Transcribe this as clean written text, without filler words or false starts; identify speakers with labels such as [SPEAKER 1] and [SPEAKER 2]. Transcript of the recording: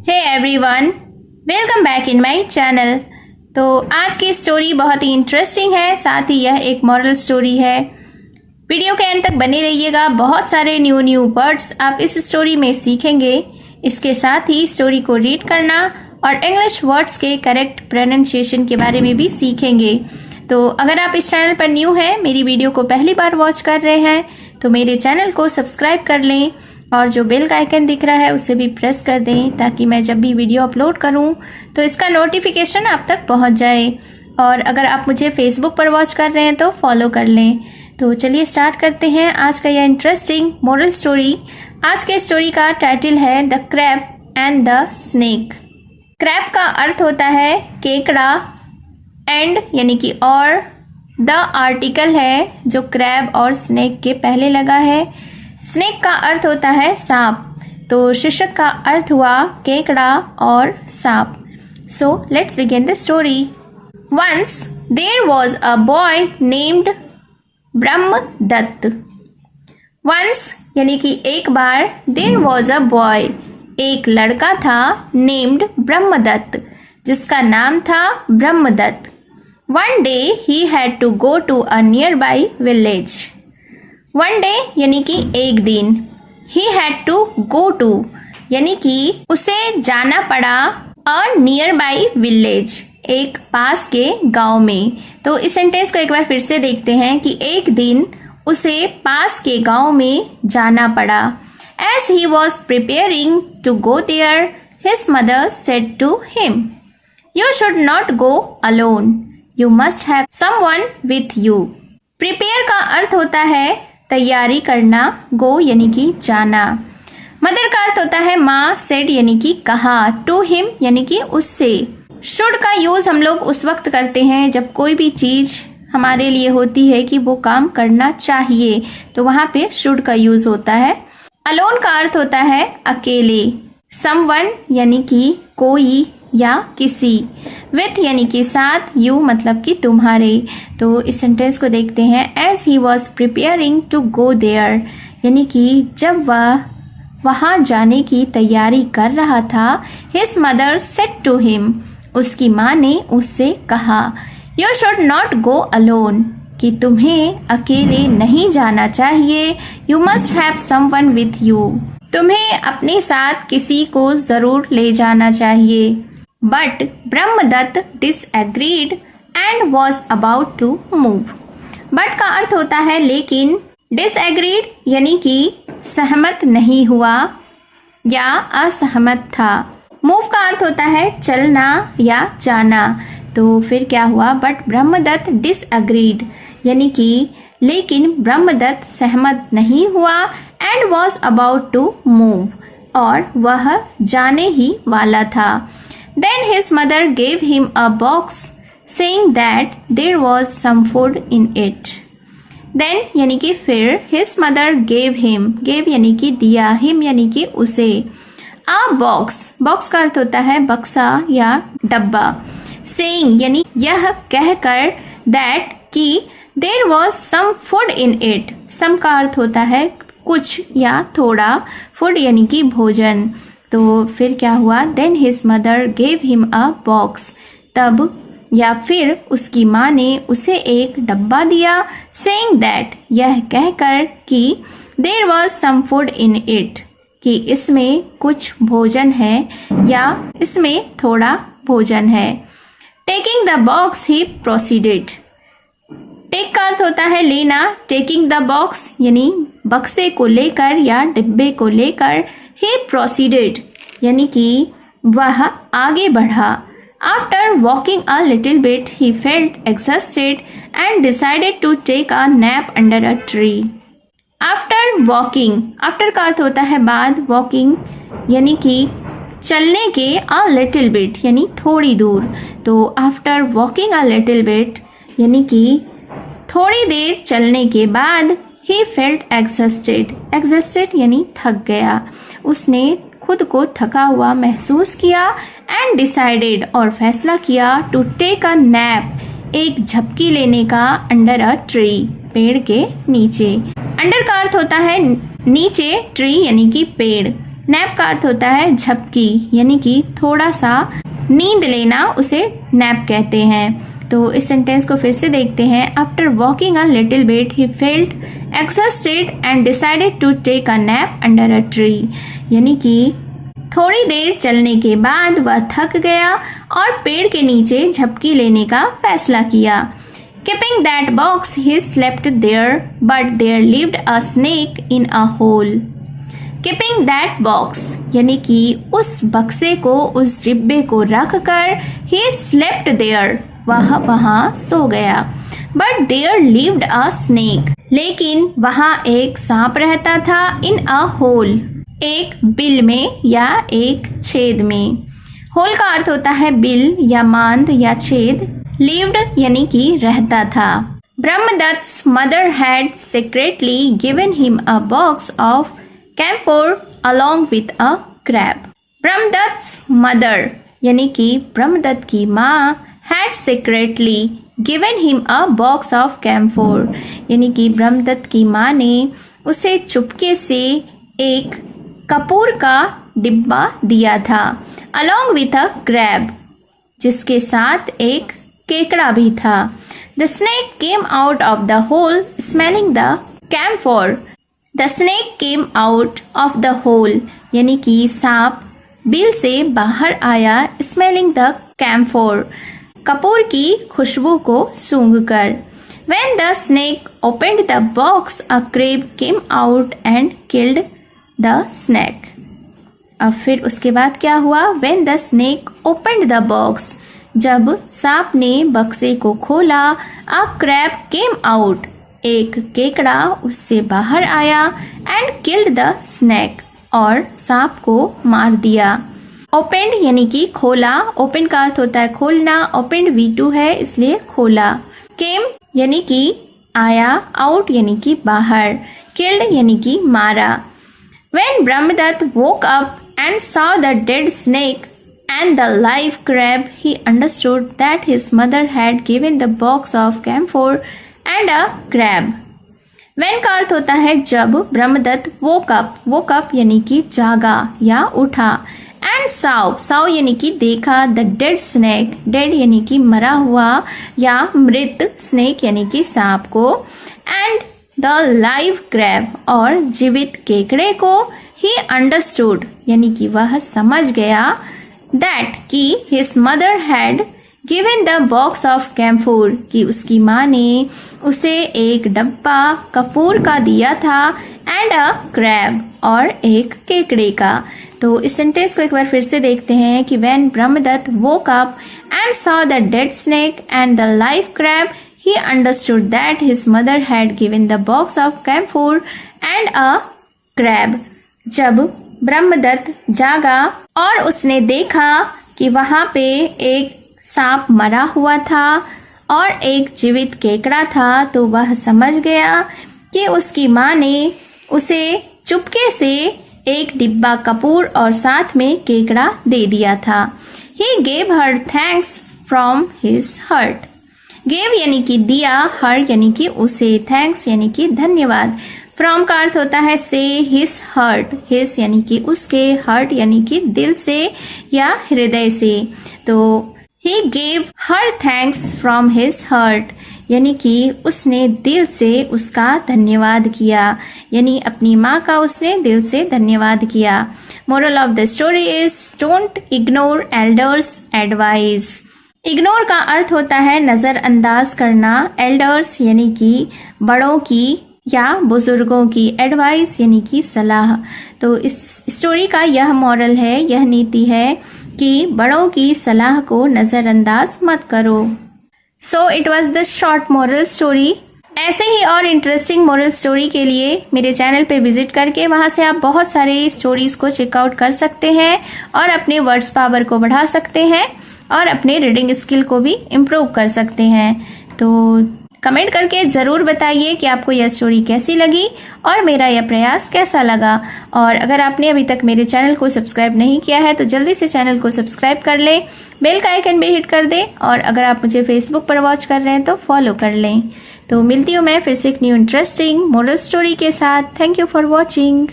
[SPEAKER 1] Hey everyone, welcome back in my channel. तो आज की स्टोरी बहुत ही इंटरेस्टिंग है, साथ ही यह एक मॉरल स्टोरी है। वीडियो के एंड तक बने रहिएगा। बहुत सारे न्यू वर्ड्स आप इस स्टोरी में सीखेंगे। इसके साथ ही स्टोरी को रीड करना और इंग्लिश वर्ड्स के करेक्ट प्रोनाउंसिएशन के बारे में भी सीखेंगे। तो अगर आप इस चैनल पर न्यू हैं, मेरी वीडियो को पहली बार वॉच कर रहे हैं, तो मेरे चैनल को सब्सक्राइब कर लें और जो बेल का आइकन दिख रहा है उसे भी प्रेस कर दें, ताकि मैं जब भी वीडियो अपलोड करूं तो इसका नोटिफिकेशन आप तक पहुंच जाए। और अगर आप मुझे फेसबुक पर वॉच कर रहे हैं तो फॉलो कर लें। तो चलिए स्टार्ट करते हैं आज का यह इंटरेस्टिंग मोरल स्टोरी। आज के स्टोरी का टाइटल है the crab and the snake. Crab का अर्थ होता है केकड़ा, एंड यानी कि और, द आर्टिकल है जो क्रैब और स्नेक के पहले लगा है। स्नेक का अर्थ होता है सांप, तो शीर्षक का अर्थ हुआ केकड़ा और सांप। So let's begin the story. Once there was a boy named Brahmadatta. Once यानी कि एक बार, देयर वॉज अ बॉय एक लड़का था, नेम्ड ब्रह्मदत्त जिसका नाम था Brahmadatta. One day he had to go to a nearby village. One day यानी कि एक दिन, he had to go to यानी कि उसे जाना पड़ा, अ नियर बाई विलेज एक पास के गांव में। तो इस सेंटेंस को एक बार फिर से देखते हैं कि एक दिन उसे पास के गांव में जाना पड़ा। As he was preparing to go there, his mother said to him, you should not go alone, you must have someone with you. Prepare का अर्थ होता है तैयारी करना, गो यानी कि जाना। मदर का अर्थ होता है माँ, सेड यानी कि कहा, टू हिम यानी कि उससे। शुड का यूज हम लोग उस वक्त करते हैं जब कोई भी चीज हमारे लिए होती है कि वो काम करना चाहिए, तो वहां पे शुड का यूज होता है। अलोन का अर्थ होता है अकेले। समवन यानी कि कोई या किसी। विथ यानी कि साथ, यू मतलब कि तुम्हारे। तो इस सेंटेंस को देखते हैं। As he was preparing to go there यानी कि जब वह वहाँ जाने की तैयारी कर रहा था, his mother said to him उसकी माँ ने उससे कहा, you should not go alone कि तुम्हें अकेले नहीं जाना चाहिए, you must have someone with you तुम्हें अपने साथ किसी को जरूर ले जाना चाहिए। But Brahmadatta disagreed and was about to move. But का अर्थ होता है लेकिन, डिसएग्रीड यानी कि सहमत नहीं हुआ या असहमत था। मूव का अर्थ होता है चलना या जाना। तो फिर क्या हुआ, बट ब्रह्मदत्त डिसएग्रीड यानी कि लेकिन ब्रह्मदत्त सहमत नहीं हुआ, and was about to move और वह जाने ही वाला था। Then his mother gave him a box, saying that there was some food in it. Then यानी कि फिर, his mother gave him, gave यानी कि दिया, him यानी कि उसे, a box, box का अर्थ होता है बक्सा या डब्बा। saying यानी यह कहकर, that कि there was some food in it, some का अर्थ होता है कुछ या थोड़ा, food यानी कि भोजन। तो फिर क्या हुआ, then his mother gave him a box, तब या फिर उसकी माँ ने उसे एक डब्बा दिया, सेइंग दैट यह कहकर कि there was some food in it कि इसमें कुछ भोजन है या इसमें थोड़ा भोजन है। Taking the box he proceeded. Take का अर्थ होता है लेना, टेकिंग द बॉक्स यानी बक्से को लेकर या डिब्बे को लेकर, ही प्रोसीडेड यानी कि वह आगे बढ़ा। After walking a little bit he felt exhausted and decided to take a nap under a tree. After walking, after का अर्थ होता है बाद, वॉकिंग यानी कि चलने के, अ लिटिल बिट यानी थोड़ी दूर। तो after walking a little bit यानी कि थोड़ी देर चलने के बाद, ही फेल्ट एग्जॉस्टेड, एग्जॉस्टेड यानी थक गया, उसने खुद को थका हुआ महसूस किया, एंड डिसाइडेड और फैसला किया, टू टेक अ नैप एक झपकी लेने का, अंडर अ ट्री पेड़ के नीचे। अंडर का अर्थ होता है नीचे, ट्री यानी कि पेड़, नैप का अर्थ होता है झपकी, यानी कि थोड़ा सा नींद लेना, उसे नैप कहते हैं। तो इस सेंटेंस को फिर से देखते हैं। After walking a little bit he felt exhausted and decided to take a nap under a tree, यानी कि थोड़ी देर चलने के बाद वह थक गया और पेड़ के नीचे झपकी लेने का फैसला किया। Keeping that box, he slept there, but there lived a snake in a hole. Keeping that box, यानी कि उस बक्से को, उस डिब्बे को रख कर he slept there, वह वहाँ सो गया। But there lived a snake, लेकिन वहाँ एक सांप रहता था in a hole, एक बिल में या एक छेद में। होल का अर्थ होता है बिल या मांद या छेद। lived यानी कि रहता था। ब्रह्मदत्त's mother had secretly given him a box of camphor along with a crab. ब्रह्मदत्त's mother यानी कि ब्रह्मदत्त की माँ had secretly given him a box of camphor, यानी कि ब्रह्मदत्त की माँ ने उसे चुपके से एक कपूर का डिब्बा दिया था। along with a crab, जिसके साथ एक केकड़ा भी था। The snake came out of the hole smelling the camphor. The snake came out of the hole, यानी कि सांप बिल से बाहर आया smelling the camphor, कपूर की खुशबू को सूंघकर। When the snake opened the box, a crab came out and killed the snake. अब फिर उसके बाद क्या हुआ? When the snake opened the box, जब सांप ने बक्से को खोला, a crab came out, एक केकड़ा उससे बाहर आया, and killed the snake, और सांप को मार दिया। opened यानी कि खोला, open का अर्थ होता है खोलना, opened V2 है इसलिए खोला। came यानी कि आया, out यानी कि बाहर, killed यानी कि मारा। When Brahmadatta woke up and saw the dead snake and the live crab, he understood that his mother had given the box of camphor and a crab. When का अर्थ होता है जब। ब्रह्मदत्त woke up यानी कि जागा या उठा, and saw यानी कि देखा, the dead snake, dead यानी कि मरा हुआ या मृत, snake यानी कि सांप को, and the live crab और जीवित केकड़े को, he understood यानी कि वह समझ गया, that कि his mother had given the box of camphor, कि उसकी माँ ने उसे एक डब्बा कपूर का दिया था, and a crab और एक केकड़े का। तो इस सेंटेंस को एक बार फिर से देखते हैं कि when Brahmadatta woke up and saw the dead snake and the live crab, he understood that his mother had given the box of camphor and a crab. जब ब्रह्मदत्त जागा और उसने देखा कि वहाँ पे एक सांप मरा हुआ था और एक जीवित केकड़ा था, तो वह समझ गया कि उसकी माँ ने उसे चुपके से एक डिब्बा कपूर और साथ में केकड़ा दे दिया था। He gave her thanks from his heart. Gave यानी कि दिया, her यानी कि उसे, thanks यानी कि धन्यवाद। फ्रॉम का अर्थ होता है से, हिज हर्ट, हिज यानी कि उसके, हर्ट यानी कि दिल से या हृदय से। तो he gave her thanks from his heart, यानी कि उसने दिल से उसका धन्यवाद किया, यानी अपनी माँ का उसने दिल से धन्यवाद किया। Moral of the story is don't ignore elders advice. Ignore का अर्थ होता है नज़रअंदाज करना, एल्डर्स यानी कि बड़ों की या बुजुर्गों की, एडवाइस यानी कि सलाह। तो इस स्टोरी का यह मॉरल है, यह नीति है कि बड़ों की सलाह को नज़रअंदाज मत करो। So it was the short moral story. ऐसे ही और इंटरेस्टिंग मॉरल स्टोरी के लिए मेरे चैनल पे विजिट करके वहाँ से आप बहुत सारे स्टोरीज़ को चेकआउट कर सकते हैं और अपने वर्ड्स पावर को बढ़ा सकते हैं और अपने रीडिंग स्किल को भी इम्प्रूव कर सकते हैं। तो कमेंट करके ज़रूर बताइए कि आपको यह स्टोरी कैसी लगी और मेरा यह प्रयास कैसा लगा। और अगर आपने अभी तक मेरे चैनल को सब्सक्राइब नहीं किया है तो जल्दी से चैनल को सब्सक्राइब कर लें, बेल का आइकन भी हिट कर दें और अगर आप मुझे फेसबुक पर वॉच कर रहे हैं तो फॉलो कर लें। तो मिलती हूँ मैं फिर से एक न्यू इंटरेस्टिंग मोरल स्टोरी के साथ। Thank you for watching.